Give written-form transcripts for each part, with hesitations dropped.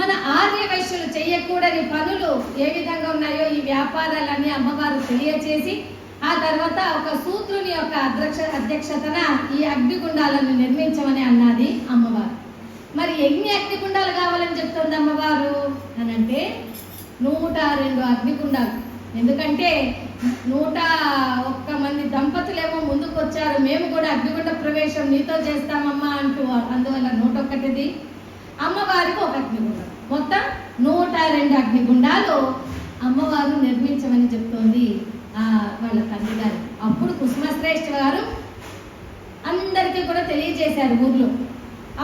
మన ఆర్య వైశ్యులు చేయకూడని పనులు ఏ విధంగా ఉన్నాయో ఈ వ్యాపారాలన్నీ అమ్మవారు తెలియచేసి ఆ తర్వాత ఒక సూత్రుని యొక్క అధ్యక్షతన ఈ అగ్నిగుండాలను నిర్మించమని అన్నది అమ్మవారు. మరి ఎన్ని అగ్నిగుండాలు కావాలని చెప్తుంది అమ్మవారు అని అంటే 102 అగ్నిగుండాలు. ఎందుకంటే 101 మంది దంపతులేమో ముందుకు వచ్చారు, మేము కూడా అగ్నిగుండ ప్రవేశం నీతో చేస్తామమ్మా అంటూ, అందువల్ల 101ది అమ్మవారికి ఒక అగ్నిగుండం, మొత్తం 102 అగ్నిగుండాలు అమ్మవారు నిర్మించమని చెప్తోంది వాళ్ళ తండ్రి గారు. అప్పుడు కుసుమశ్రేష్ఠ గారు అందరికీ కూడా తెలియజేశారు ఊర్లో.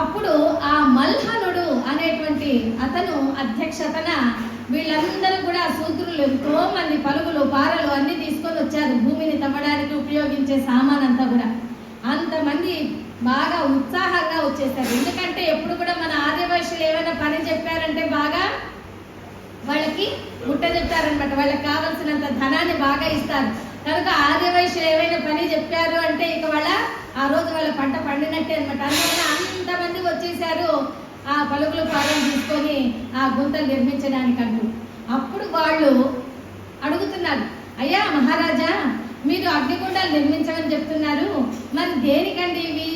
అప్పుడు ఆ మల్హనుడు అనేటువంటి అతను అధ్యక్షతన వీళ్ళందరూ కూడా సూత్రులు ఎంతో మంది పలుగులు పారలు అన్ని తీసుకొని వచ్చారు, భూమిని తవ్వడానికి ఉపయోగించే సామాన్ అంతా కూడా. అంతమంది బాగా ఉత్సాహంగా వచ్చేసారు. ఎందుకంటే ఎప్పుడు కూడా మన ఆర్యవైశ్యులు ఏమైనా పని చెప్పారంటే బాగా వాళ్ళకి ముట్ట చెప్తారనమాట, వాళ్ళకి కావాల్సినంత ధనాన్ని బాగా ఇస్తారు. కనుక ఆర్యవైశ్యులు ఏమైనా పని చెప్పారు అంటే ఇక వాళ్ళ ఆ రోజు వాళ్ళ పంట పండినట్టే అనమాట. అందువల్ల అంతమంది వచ్చేసారు ఆ పలుకులు పాలన తీసుకొని ఆ గుంతలు నిర్మించడానికంటూ. అప్పుడు వాళ్ళు అడుగుతున్నారు, అయ్యా మహారాజా, మీరు అగ్నిగుండాలు నిర్మించమని చెప్తున్నారు, మరి దేనికండి ఇవి?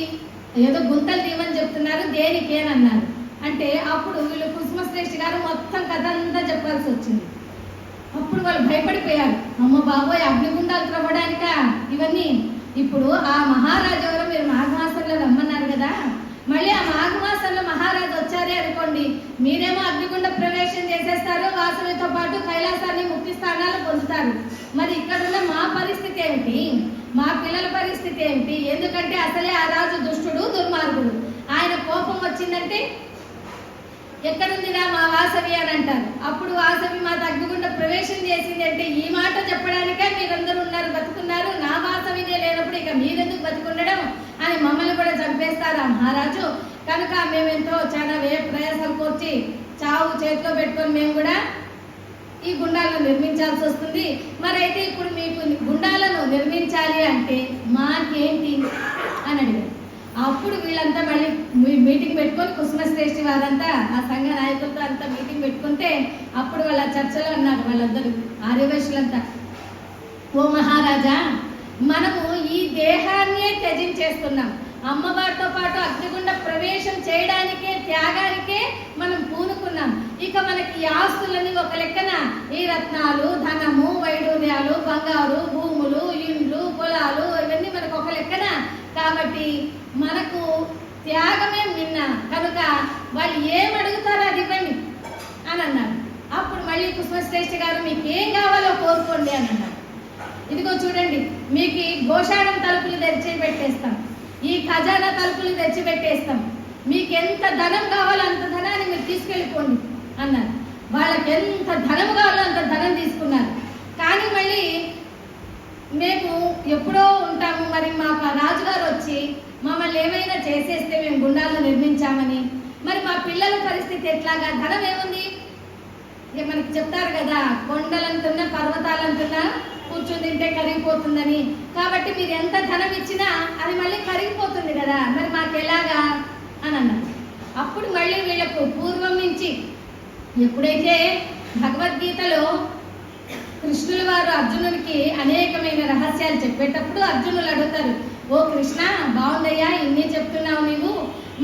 ఏదో గుంతలు తీయమని చెప్తున్నారు, దేనికి అని అన్నారు. అంటే అప్పుడు వీళ్ళు కుసుమశ్రేష్ఠ గారు మొత్తం కథ అంతా చెప్పాల్సి వచ్చింది. అప్పుడు వాళ్ళు భయపడిపోయారు, అమ్మ బాబోయ్ అగ్నిగుండాలు త్రవ్వడానికా ఇవన్నీ? ఇప్పుడు ఆ మహారాజు ఎవరో మీరు మాఘమాసంలో రమ్మన్నారు కదా, మళ్ళీ ఆ మాఘమాసంలో మహారాజు వచ్చారే అనుకోండి, మీరేమో అగ్నిగుండ ప్రవేశం చేసేస్తారు, వాసవితో పాటు కైలాసాన్ని ముక్తి స్థానాలు పొందుతారు. మరి ఇక్కడున్న మా పరిస్థితి ఏమిటి, మా పిల్లల పరిస్థితి ఏమిటి? ఎందుకంటే అసలే ఆ రాజు దుష్టుడు, దుర్మార్గుడు. ఆయన కోపం వచ్చిందంటే ఎక్కడుందిరా మా వాసవి అని అంటారు. అప్పుడు వాసవి మా అగ్నిగుండ ప్రవేశం చేసింది అంటే ఈ మాట చెప్పడానికే మీరందరూ ఉన్నారు, బతుకున్నారు, నా వాసవినే లేనప్పుడు ఇక మీరెందుకు బతుకుండడం అని మమ్మల్ని కూడా చంపేస్తారు ఆ మహారాజు. కనుక మేమెంతో చాలా ప్రయాసాలు కోర్చి చావు చేతిలో పెట్టుకొని మేము కూడా ఈ గుండాలను నిర్మించాల్సి వస్తుంది. మరి అయితే ఇప్పుడు మీకు గుండాలను నిర్మించాలి అంటే మాకేంటి అని అడిగారు. అప్పుడు వీళ్ళంతా మళ్ళీ మీటింగ్ పెట్టుకొని కుసుమశ్రేష్ఠి వారంతా ఆ సంఘ నాయకులతో అంతా మీటింగ్ పెట్టుకుంటే అప్పుడు వాళ్ళ చర్చలో అన్నారు వాళ్ళందరూ ఆర్యవైశ్యులంతా, ఓ మహారాజా, మనము ఈ దేహాన్నే త్యజించేస్తున్నాం, అమ్మవారితో పాటు అగ్నిగుండ ప్రవేశం చేయడానికే త్యాగానికే మనం పూనుకున్నాం. ఇక మనకి ఈ ఆస్తులని ఒక లెక్కన ఈ రత్నాలు, ధనము, వైడూర్యాలు, బంగారు, భూములు, ఇండ్లు, పొలాలు ఇవన్నీ మనకు ఒక లెక్కన. కాబట్టి మనకు త్యాగమే మిన్న, కనుక వాళ్ళు ఏమడుగుతారో అది ఇవ్వండి అని అన్నారు. అప్పుడు మళ్ళీ కుసుమశ్రేష్ఠ గారు మీకు ఏం కావాలో కోరుకోండి అని అన్నారు. ఇదిగో చూడండి, మీకు ఈ గోశాలం తలుపులు తెచ్చి పెట్టేస్తాం, ఈ ఖజానా తలుపులు తెచ్చి పెట్టేస్తాం, మీకు ఎంత ధనం కావాలో అంత ధనాన్ని మీరు తీసుకెళ్ళిపోండి అన్నారు. వాళ్ళకి ఎంత ధనం కావాలో అంత ధనం తీసుకున్నారు. కానీ మళ్ళీ మేము ఎప్పుడో ఉంటాము, మరి మాకు రాజుగారు వచ్చి మమ్మల్ని ఏమైనా చేసేస్తే మేము గుండాలను నిర్మించామని, మరి మా పిల్లల పరిస్థితి ఎట్లాగా? ధనం ఏముంది? ఇక మనకి చెప్తారు కదా, కొండలంటున్నా పర్వతాలంటున్నా కూర్చుని తింటే కరిగిపోతుందని. కాబట్టి మీరు ఎంత ధనం ఇచ్చినా అది మళ్ళీ కరిగిపోతుంది కదా, మరి మాకు ఎలాగా అని అన్నారు. అప్పుడు మళ్ళీ వీళ్ళకు పూర్వం నుంచి ఎప్పుడైతే భగవద్గీతలో కృష్ణుల వారు అర్జునుడికి అనేకమైన రహస్యాలు చెప్పేటప్పుడు అర్జునులు అడుగుతారు, ఓ కృష్ణ, బాగుందయ్యా ఇన్ని చెప్తున్నావు నీవు,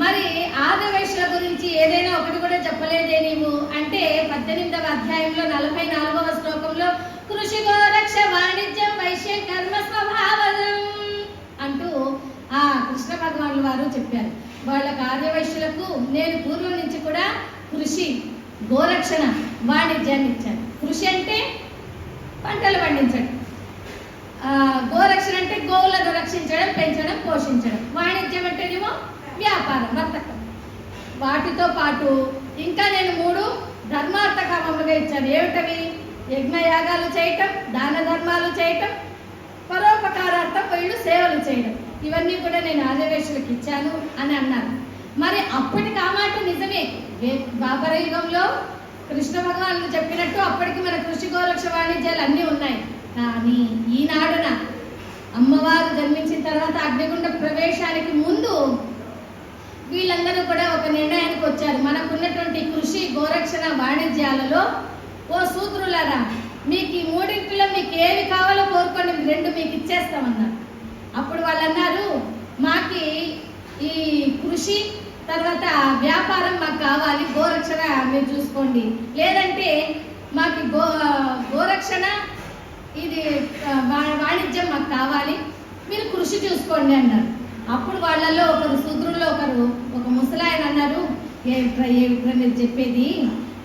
మరి ఆర్యవైశ్యుల గురించి ఏదైనా ఒకటి కూడా చెప్పలేదే నీవు అంటే 18వ అధ్యాయంలో 44వ శ్లోకంలో కృషి గోరక్ష వాణిజ్యం వైశ్యం కర్మ స్వభావం అంటూ ఆ కృష్ణ భగవానుల వారు చెప్పారు. వాళ్ళకు ఆర్యవైశ్యులకు నేను పూర్వం నుంచి కూడా కృషి, గోరక్షణ, వాణిజ్యాన్ని ఇచ్చాను. కృషి అంటే పంటలు పండించడం, గోరక్షణ అంటే గోవులను రక్షించడం, పెంచడం, పోషించడం, వాణిజ్యం అంటేనేమో వ్యాపారం, వర్తకం. వాటితో పాటు ఇంకా నేను 3 ధర్మార్థ కామములుగా ఇచ్చాను. ఏమిటవి? యజ్ఞయాగాలు చేయటం, దాన ధర్మాలు చేయటం, పరోపకారార్థం వీళ్ళు సేవలు చేయడం, ఇవన్నీ కూడా నేను ఆర్యవైశ్యులకు ఇచ్చాను అని అన్నారు. మరి అప్పటికి ఆ మాట నిజమే. ద్వాపర యుగంలో కృష్ణ భగవానులు చెప్పినట్టు అప్పటికి మన కృషి, గోరక్ష, వాణిజ్యాలు అన్నీ ఉన్నాయి. కానీ ఈనాడున అమ్మవారు జన్మించిన తర్వాత అగ్నిగుండ ప్రవేశానికి ముందు వీళ్ళందరూ కూడా ఒక నిర్ణయానికి వచ్చారు. మనకున్నటువంటి కృషి, గోరక్షణ, వాణిజ్యాలలో ఓ శూద్రులారా, మీకు ఈ మూడింటిలో మీకు ఏవి కావాలో కోరుకోండి, 2 మీకు ఇచ్చేస్తామన్నారు. అప్పుడు వాళ్ళు అన్నారు, మాకి ఈ కృషి తర్వాత వ్యాపారం మాకు కావాలి, గోరక్షణ మీరు చూసుకోండి, లేదంటే మాకు గోరక్షణ ఇది వాణిజ్యం మాకు కావాలి, మీరు కృషి చూసుకోండి అన్నారు. అప్పుడు వాళ్ళలో ఒకరు శూద్రుల్లో ఒక ముసలాయన అన్నారు, ఏమిట్రా మీరు చెప్పేది,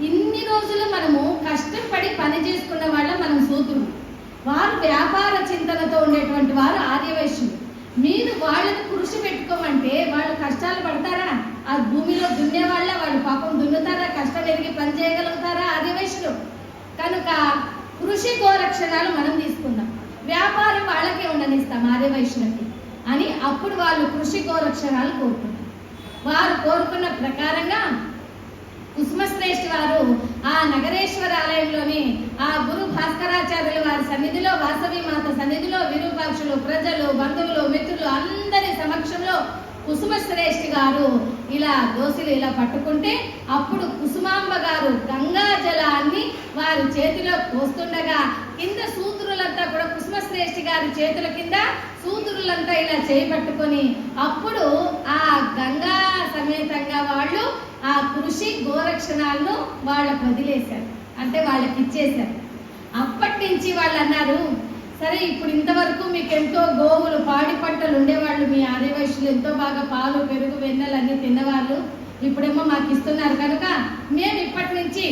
ఇన్ని రోజులు మనము కష్టపడి పని చేసుకున్న వాళ్ళ మనం శూద్రుడు, వారు వ్యాపార చింతనతో ఉండేటువంటి వారు ఆర్యవైశ్యులు, మీరు వాళ్ళని కృషి పెట్టుకోమంటే వాళ్ళు కష్టాలు పడతారా? ఆ భూమిలో దున్నే వాళ్ళ వాళ్ళు పాపం దున్నుతారా? కష్టం ఎరిగి పని చేయగలుగుతారా ఆర్యవైశ్యులు? కనుక కృషి గోరక్షణాలు మనం తీసుకుందాం, వ్యాపారం వాళ్ళకే ఉండనిస్తాం ఆర్యవైశ్యులకి అని అప్పుడు వాళ్ళు కృషి గోరక్షణాలు కోరుకున్నారు. వారు కోరుకున్న ప్రకారంగా కుసుమశ్రేష్ఠి వారు ఆ నగరేశ్వర ఆలయంలోని ఆ గురు భాస్కరాచార్యుల వారి సన్నిధిలో, వాసవి మాత సన్నిధిలో విరూపాక్షులు, ప్రజలు, బంధువులు, మిత్రులు అందరి సమక్షంలో కుసుమశ్రేష్ఠి గారు ఇలా దోసిలు ఇలా పట్టుకుంటే అప్పుడు కుసుమాంబ గారు గంగా జలాన్ని వారి చేతిలో పోస్తుండగా కింద శూద్రులంతా కూడా కుసుమశ్రేష్ఠి గారి చేతుల కింద శూద్రులంతా ఇలా చేపట్టుకొని అప్పుడు ఆ గంగా సమేతంగా వాళ్ళు ఆ కృషి గోరక్షణాలను వాళ్ళకు వదిలేశారు, అంటే వాళ్ళకి ఇచ్చేశారు. అప్పటి నుంచి వాళ్ళు అన్నారు, సరే ఇప్పుడు ఇంతవరకు మీకు ఎంతో గోవులు, పాడి పంటలు ఉండేవాళ్ళు, మీ ఆర్యవైశ్యులు ఎంతో బాగా పాలు, పెరుగు, వెన్నెలు అన్నీ తిన్నవాళ్ళు, ఇప్పుడేమో మాకు ఇస్తున్నారు కనుక మేము ఇప్పటి నుంచి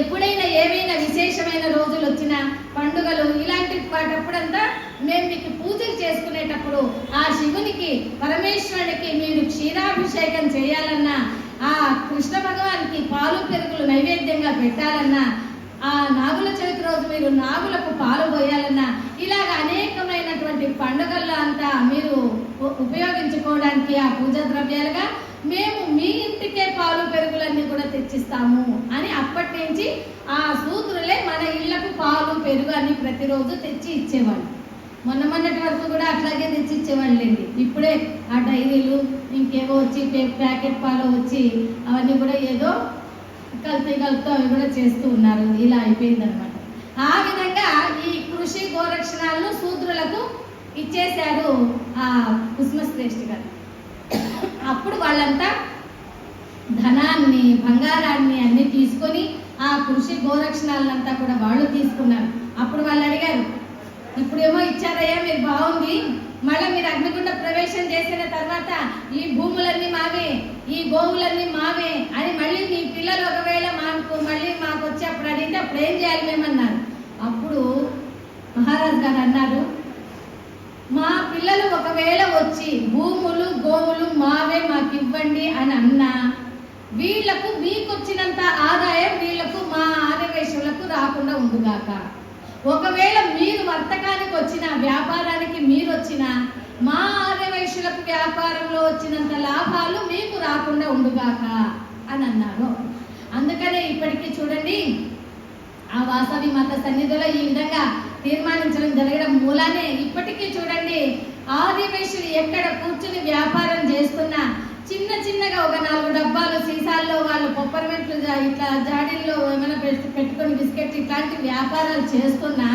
ఎప్పుడైనా ఏవైనా విశేషమైన రోజులు వచ్చినా, పండుగలు ఇలాంటి వాటప్పుడంతా మేము మీకు పూజలు చేసుకునేటప్పుడు ఆ శివునికి, పరమేశ్వరునికి మీరు క్షీరాభిషేకం చేయాలన్నా, ఆ కృష్ణ భగవానికి పాలు పెరుగులు నైవేద్యంగా పెట్టాలన్నా, ఆ నాగుల చవితి రోజు మీరు నాగులకు పాలు పోయాలన్నా, ఇలాగ అనేకమైనటువంటి పండుగల్లో అంతా మీరు ఉపయోగించుకోవడానికి ఆ పూజా ద్రవ్యాలుగా మేము మీ ఇంటికే పాలు పెరుగులన్నీ కూడా తెచ్చిస్తాము అని అప్పటి నుంచి ఆ శూద్రులే మన ఇళ్లకు పాలు, పెరుగు అన్ని ప్రతిరోజు తెచ్చి ఇచ్చేవాళ్ళు. మొన్నటి వరకు కూడా అట్లాగే తెచ్చి ఇచ్చేవాళ్ళండి. ఇప్పుడే ఆ డైరీలు ఇంకేవో వచ్చి ప్యాకెట్ పాలు వచ్చి అవన్నీ కూడా ఏదో కలుపుతూ అవి కూడా చేస్తూ ఉన్నారు. ఇలా అయిపోయింది అనమాట. ఆ విధంగా ఈ కృషి గోరక్షణాలను శూద్రులకు ఇచ్చేశారు ఆ కుసుమశ్రేష్ఠి గారు. అప్పుడు వాళ్ళంతా ధనాన్ని, బంగారాన్ని అన్ని తీసుకొని ఆ కృషి గోరక్షణాలంతా కూడా వాళ్ళు తీసుకున్నారు. అప్పుడు వాళ్ళు అడిగారు, ఇప్పుడేమో ఇచ్చారయ్యా మీరు బాగుంది, మళ్ళీ మీరు అగ్నిగుండ ప్రవేశం చేసిన తర్వాత ఈ భూములన్నీ మావే, ఈ గోవులన్నీ మావే అని మళ్ళీ మీ పిల్లలు ఒకవేళ మాకు వచ్చి అప్పుడు అడిగితే అప్పుడు ఏం చేయాలి మేమన్నారు. అప్పుడు మహారాజు గారు అన్నారు, మా పిల్లలు ఒకవేళ వచ్చి భూములు, గోవులు మావే మాకు ఇవ్వండి అని అన్నా, వీళ్లకు మీకొచ్చినంత ఆదాయం వీళ్లకు మా ఆర్యవైశ్యులకు రాకుండా ఉండుగాక. ఒకవేళ మీరు వర్తకానికి వచ్చిన, వ్యాపారానికి మీరు వచ్చిన, మా ఆర్యవైశ్యులకు వ్యాపారంలో వచ్చినంత లాభాలు మీకు రాకుండా ఉండుగాక అని అన్నారు. అందుకనే ఇప్పటికీ చూడండి ఆ వాసవి మాత సన్నిధిలో ఈ విధంగా తీర్మానించడం జరగడం మూలానే ఇప్పటికీ చూడండి ఆర్యవైశ్యులు ఎక్కడ కూర్చుని వ్యాపారం చేస్తున్నా చిన్నగా ఒక 4 డబ్బాలు సీసాల్లో వాళ్ళు పొప్పరమెంట్లు ఇట్లా జాడీల్లో ఏమైనా పెట్టుకొని బిస్కెట్ ఇట్లాంటి వ్యాపారాలు చేస్తున్నా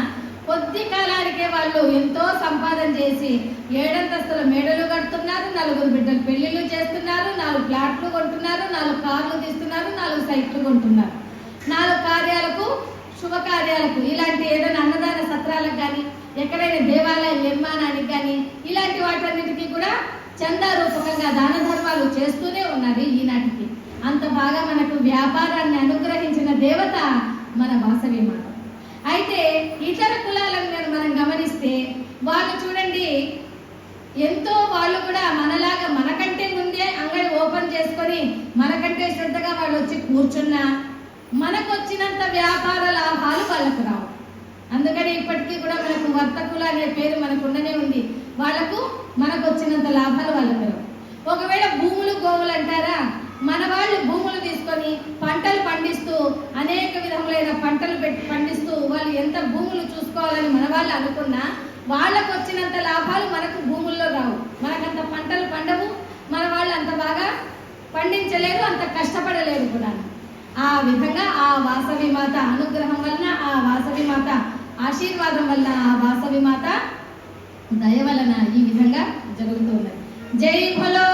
కొద్ది కాలానికే వాళ్ళు ఎంతో సంపాదన చేసి 7 అంతస్తుల మేడలు కడుతున్నారు, 4 బిడ్డలు పెళ్లిళ్ళు చేస్తున్నారు, 4 ఫ్లాట్లు కొంటున్నారు, 4 కార్లు తీస్తున్నారు, 4 సైట్లు కొంటున్నారు, 4 కార్యాలకు, శుభకార్యాలకు, ఇలాంటి ఏదైనా అన్నదాన సత్రాలకు కానీ, ఎక్కడైనా దేవాలయ నిర్మాణానికి కానీ ఇలాంటి వాటన్నిటికీ కూడా చందా రూపకంగా దాన ధర్మాలు చేస్తూనే ఉన్నారు ఈనాటికి. అంత బాగా మనకు వ్యాపారాన్ని అనుగ్రహించిన దేవత మన వాసవి మాత. అయితే ఇతర కులాలను మనం గమనిస్తే వాళ్ళు చూడండి ఎంతో వాళ్ళు కూడా మనలాగా మనకంటే ముందే అంగడి ఓపెన్ చేసుకొని మనకంటే శ్రద్ధగా వాళ్ళు వచ్చి కూర్చున్నా మనకు వచ్చినంత వ్యాపార లాభాలు వాళ్ళకు రావు. అందుకని ఇప్పటికీ కూడా మనకు వర్తకులు అనే పేరు మనకు ఉండనే ఉంది. వాళ్ళకు మనకు వచ్చినంత లాభాలు వాళ్ళకు రావు. ఒకవేళ భూములు, గోవులు అంటారా, మన వాళ్ళు భూములు తీసుకొని పంటలు పండిస్తూ అనేక విధములైన పంటలు పండిస్తూ వాళ్ళు ఎంత భూములు చూసుకోవాలని మన వాళ్ళు అనుకున్నా వాళ్ళకు వచ్చినంత లాభాలు మనకు భూముల్లో రావు. మనకంత పంటలు పండవు, మన వాళ్ళు అంత బాగా పండించలేరు, అంత కష్టపడలేరు కూడా. ఆ విధంగా ఆ వాసవి మాత అనుగ్రహం వలన, ఆ వాసవి మాత ఆశీర్వాదం వలన, ఆ వాసవి మాత దయ వలన ఈ విధంగా జరుగుతున్నది. జై భలో